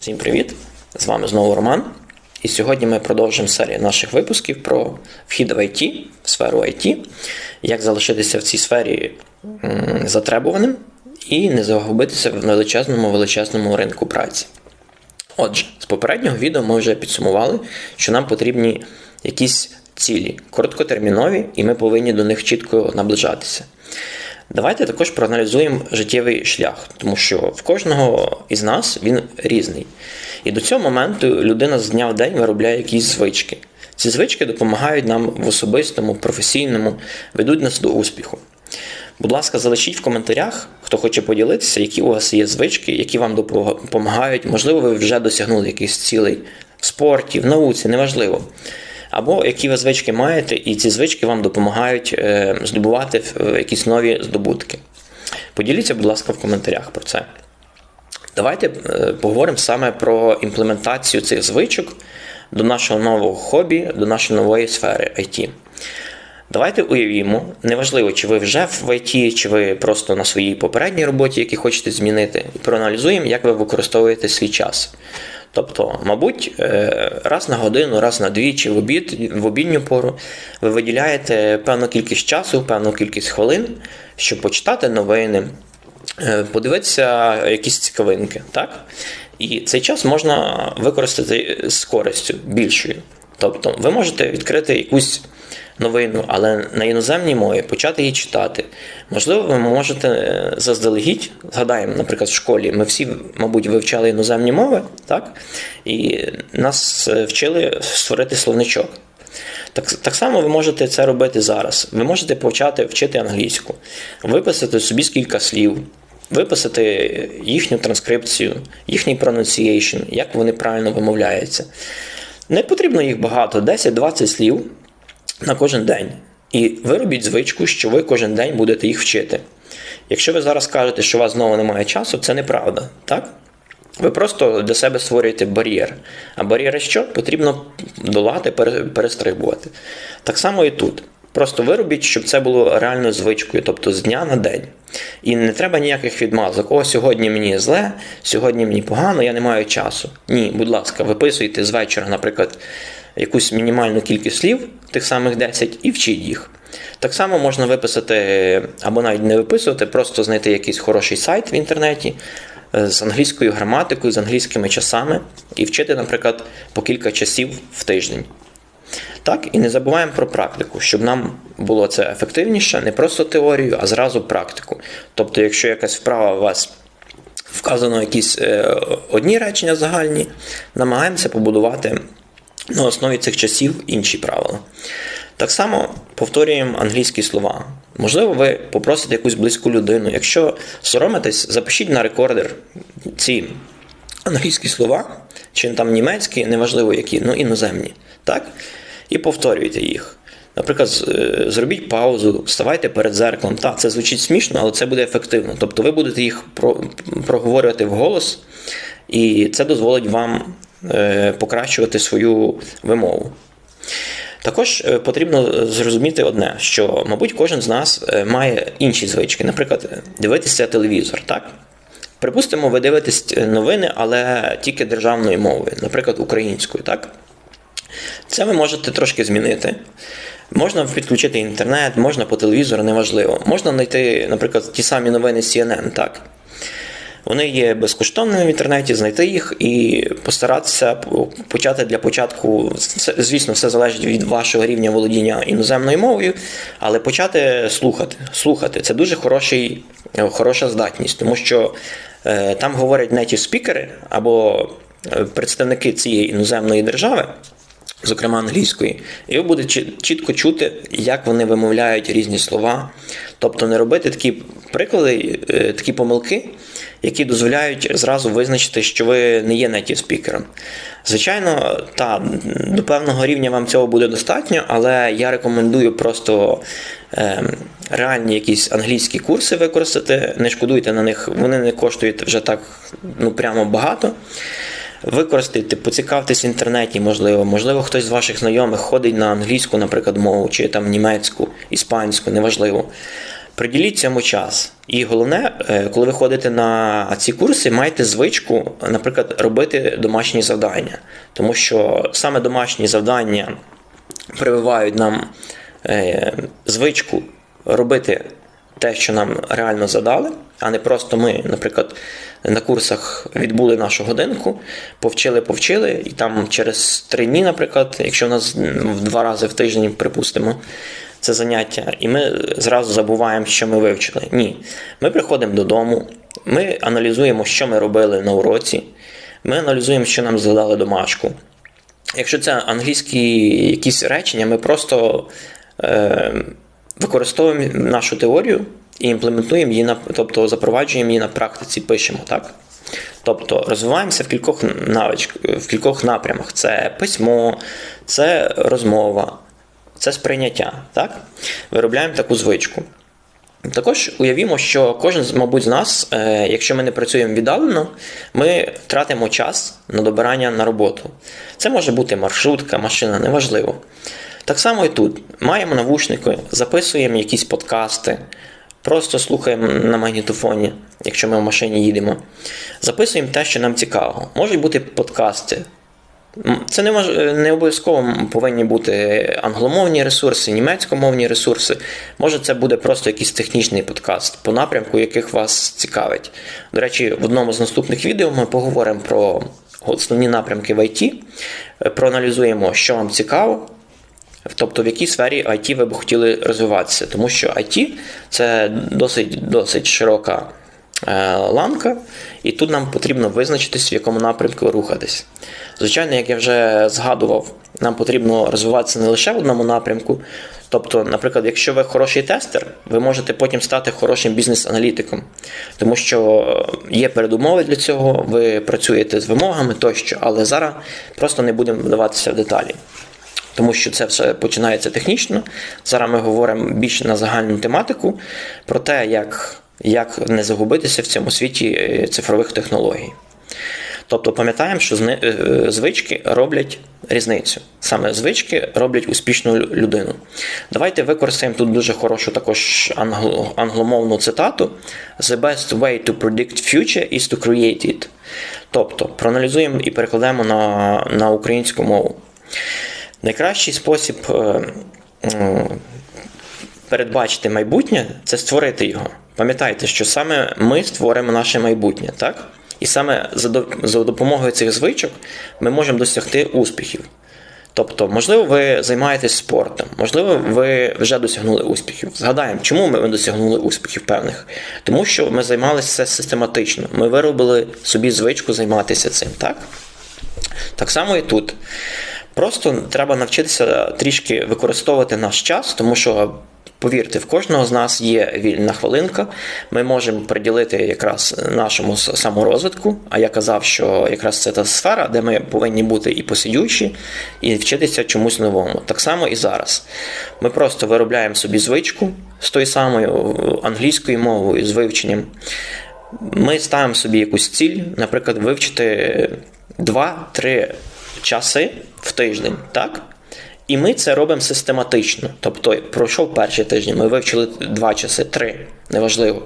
Всім привіт! З вами знову Роман. І сьогодні ми продовжимо серію наших випусків про вхід в IT, в сферу IT, як залишитися в цій сфері затребуваним і не загубитися в величезному ринку праці. Отже, з попереднього відео ми вже підсумували, що нам потрібні якісь цілі, короткотермінові, і ми повинні до них чітко наближатися. Давайте також проаналізуємо життєвий шлях, тому що в кожного із нас він різний. І до цього моменту людина з дня в день виробляє якісь звички. Ці звички допомагають нам в особистому, професійному, ведуть нас до успіху. Будь ласка, залишіть в коментарях, хто хоче поділитися, які у вас є звички, які вам допомагають. Можливо, ви вже досягнули якихось цілей в спорті, в науці, неважливо. Або які ви звички маєте, і ці звички вам допомагають здобувати якісь нові здобутки. Поділіться, будь ласка, в коментарях про це. Давайте поговоримо саме про імплементацію цих звичок до нашого нового хобі, до нашої нової сфери IT. Давайте уявімо, неважливо, чи ви вже в IT, чи ви просто на своїй попередній роботі, які хочете змінити, і проаналізуємо, як ви використовуєте свій час. Тобто, мабуть, раз на годину, раз на дві, чи в обідню пору ви виділяєте певну кількість часу, певну кількість хвилин, щоб почитати новини, подивитися якісь цікавинки, так? І цей час можна використати з користю більшою. Тобто, ви можете відкрити якусь новину, але на іноземній мові, почати її читати. Можливо, ви можете заздалегідь, згадаємо, наприклад, в школі ми всі, мабуть, вивчали іноземні мови, так? І нас вчили створити словничок. Так само ви можете це робити зараз. Ви можете почати вчити англійську, виписати собі кілька слів, виписати їхню транскрипцію, їхній pronunciation, як вони правильно вимовляються. Не потрібно їх багато, 10-20 слів на кожен день. І виробіть звичку, що ви кожен день будете їх вчити. Якщо ви зараз кажете, що у вас знову немає часу, це неправда, так? Ви просто для себе створюєте бар'єр. А бар'єри що? Потрібно долати, перестрибувати. Так само і тут. Просто виробіть, щоб це було реальною звичкою, тобто з дня на день. І не треба ніяких відмазок. О, сьогодні мені зле, сьогодні мені погано, я не маю часу. Ні, будь ласка, виписуйте з вечора, наприклад, якусь мінімальну кількість слів, тих самих 10, і вчіть їх. Так само можна виписати, або навіть не виписувати, просто знайти якийсь хороший сайт в інтернеті з англійською граматикою, з англійськими часами і вчити, наприклад, по кілька часів в тиждень. Так, і не забуваємо про практику, щоб нам було це ефективніше, не просто теорію, а зразу практику. Тобто, якщо якась вправа у вас вказано якісь одні речення загальні, намагаємося побудувати на основі цих часів інші правила. Так само повторюємо англійські слова. Можливо, ви попросите якусь близьку людину. Якщо соромитесь, запишіть на рекордер ці англійські слова, чи там німецькі, неважливо які, іноземні. Так? І повторюйте їх. Наприклад, зробіть паузу, вставайте перед дзеркалом. Так, це звучить смішно, але це буде ефективно. Тобто ви будете їх проговорювати вголос, і це дозволить вам покращувати свою вимову. Також потрібно зрозуміти одне, що, мабуть, кожен з нас має інші звички. Наприклад, дивитися телевізор, так? Припустимо, ви дивитесь новини, але тільки державною мовою, наприклад, українською, так? Це ви можете трошки змінити. Можна підключити інтернет, можна по телевізору, неважливо. Можна знайти, наприклад, ті самі новини CNN, так? Вони є безкоштовними в інтернеті, знайти їх і постаратися почати для початку, звісно, все залежить від вашого рівня володіння іноземною мовою, але почати слухати. Це дуже хороша здатність, тому що там говорять native спікери або представники цієї іноземної держави, зокрема англійської, і ви будете чітко чути, як вони вимовляють різні слова. Тобто не робити такі приклади, такі помилки, які дозволяють зразу визначити, що ви не є native спікером. Звичайно, до певного рівня вам цього буде достатньо, але я рекомендую просто реальні якісь англійські курси використати, не шкодуйте на них, вони не коштують вже так прямо багато. Використайте, поцікавтесь в інтернеті, можливо, хтось з ваших знайомих ходить на англійську, наприклад, мову, чи там німецьку, іспанську, неважливо. Приділіть цьому час. І головне, коли ви ходите на ці курси, майте звичку, наприклад, робити домашні завдання. Тому що саме домашні завдання прививають нам звичку робити те, що нам реально задали, а не просто ми, наприклад, на курсах відбули нашу годинку, повчили, і там через 3 дні, наприклад, якщо у нас 2 рази в тиждень, припустимо, це заняття, і ми зразу забуваємо, що ми вивчили. Ні. Ми приходимо додому, ми аналізуємо, що ми робили на уроці, ми аналізуємо, що нам задали домашку. Якщо це англійські якісь речення, ми просто використовуємо нашу теорію і імплементуємо її, тобто запроваджуємо її на практиці, пишемо, так? Тобто розвиваємося в кількох напрямах. Це письмо, це розмова, це сприйняття, так? Виробляємо таку звичку. Також уявімо, що кожен, мабуть, з нас, якщо ми не працюємо віддалено, ми тратимо час на добирання на роботу. Це може бути маршрутка, машина, неважливо. Так само і тут. Маємо навушники, записуємо якісь подкасти, просто слухаємо на магнітофоні, якщо ми в машині їдемо. Записуємо те, що нам цікаво. Можуть бути подкасти. Це не обов'язково повинні бути англомовні ресурси, німецькомовні ресурси. Може це буде просто якийсь технічний подкаст по напрямку, яких вас цікавить. До речі, в одному з наступних відео ми поговоримо про основні напрямки в IT, проаналізуємо, що вам цікаво, тобто в якій сфері IT ви б хотіли розвиватися. Тому що IT – це досить широка ланка, і тут нам потрібно визначитись, в якому напрямку рухатись. Звичайно, як я вже згадував, нам потрібно розвиватися не лише в одному напрямку. Тобто, наприклад, якщо ви хороший тестер, ви можете потім стати хорошим бізнес-аналітиком. Тому що є передумови для цього, ви працюєте з вимогами тощо, але зараз просто не будемо вдаватися в деталі. Тому що це все починається технічно. Зараз ми говоримо більше на загальну тематику про те, як не загубитися в цьому світі цифрових технологій. Тобто пам'ятаємо, що звички роблять різницю. Саме звички роблять успішну людину. Давайте використаємо тут дуже хорошу також англомовну цитату. The best way to predict future is to create it. Тобто проаналізуємо і перекладаємо на українську мову. Найкращий спосіб передбачити майбутнє – це створити його. Пам'ятайте, що саме ми створимо наше майбутнє, так? І саме за допомогою цих звичок ми можемо досягти успіхів. Тобто, можливо, ви займаєтесь спортом, можливо, ви вже досягнули успіхів. Згадаємо, чому ми досягнули успіхів певних? Тому що ми займалися систематично, ми виробили собі звичку займатися цим, так? Так само і тут. Просто треба навчитися трішки використовувати наш час, тому що, повірте, в кожного з нас є вільна хвилинка, ми можемо приділити якраз нашому саморозвитку, а я казав, що якраз це та сфера, де ми повинні бути і посидючі, і вчитися чомусь новому. Так само і зараз. Ми просто виробляємо собі звичку з тою самою англійською мовою, з вивченням. Ми ставимо собі якусь ціль, наприклад, вивчити 2-3 часи в тиждень, так? І ми це робимо систематично. Тобто, пройшов перший тиждень, ми вивчили 2 часи, 3, неважливо.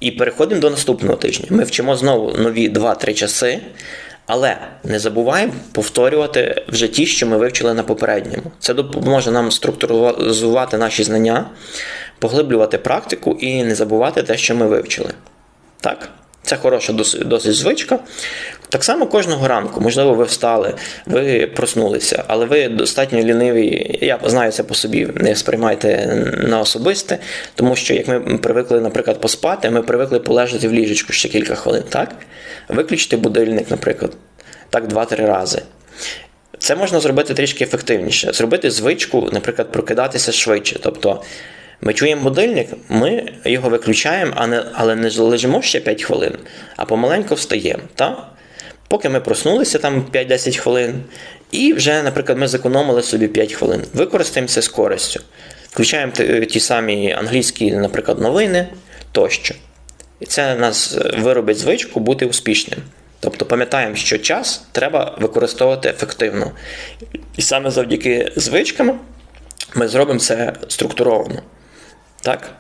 І переходимо до наступного тижня. Ми вчимо знову нові 2-3 часи, але не забуваємо повторювати вже ті, що ми вивчили на попередньому. Це допоможе нам структуризувати наші знання, поглиблювати практику і не забувати те, що ми вивчили. Так? Це хороша досить звичка. Так само кожного ранку, можливо, ви встали, ви проснулися, але ви достатньо ліниві, я знаю це по собі, не сприймайте на особисте, тому що як ми привикли, наприклад, поспати, ми привикли полежати в ліжечку ще кілька хвилин, так? Виключити будильник, наприклад, так 2-3 рази. Це можна зробити трішки ефективніше. Зробити звичку, наприклад, прокидатися швидше, тобто ми чуємо будильник, ми його виключаємо, але не лежимо ще 5 хвилин, а помаленьку встаємо, так? Поки ми проснулися там 5-10 хвилин, і вже, наприклад, ми зекономили собі 5 хвилин. Використаємо це з користю. Включаємо ті самі англійські, наприклад, новини тощо. І це нас виробить звичку бути успішним. Тобто пам'ятаємо, що час треба використовувати ефективно. І саме завдяки звичкам ми зробимо це структуровано. Так?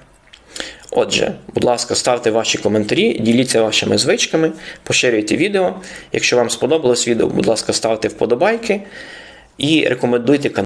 Отже, будь ласка, ставте ваші коментарі, діліться вашими звичками, поширюйте відео. Якщо вам сподобалось відео, будь ласка, ставте вподобайки і рекомендуйте канал.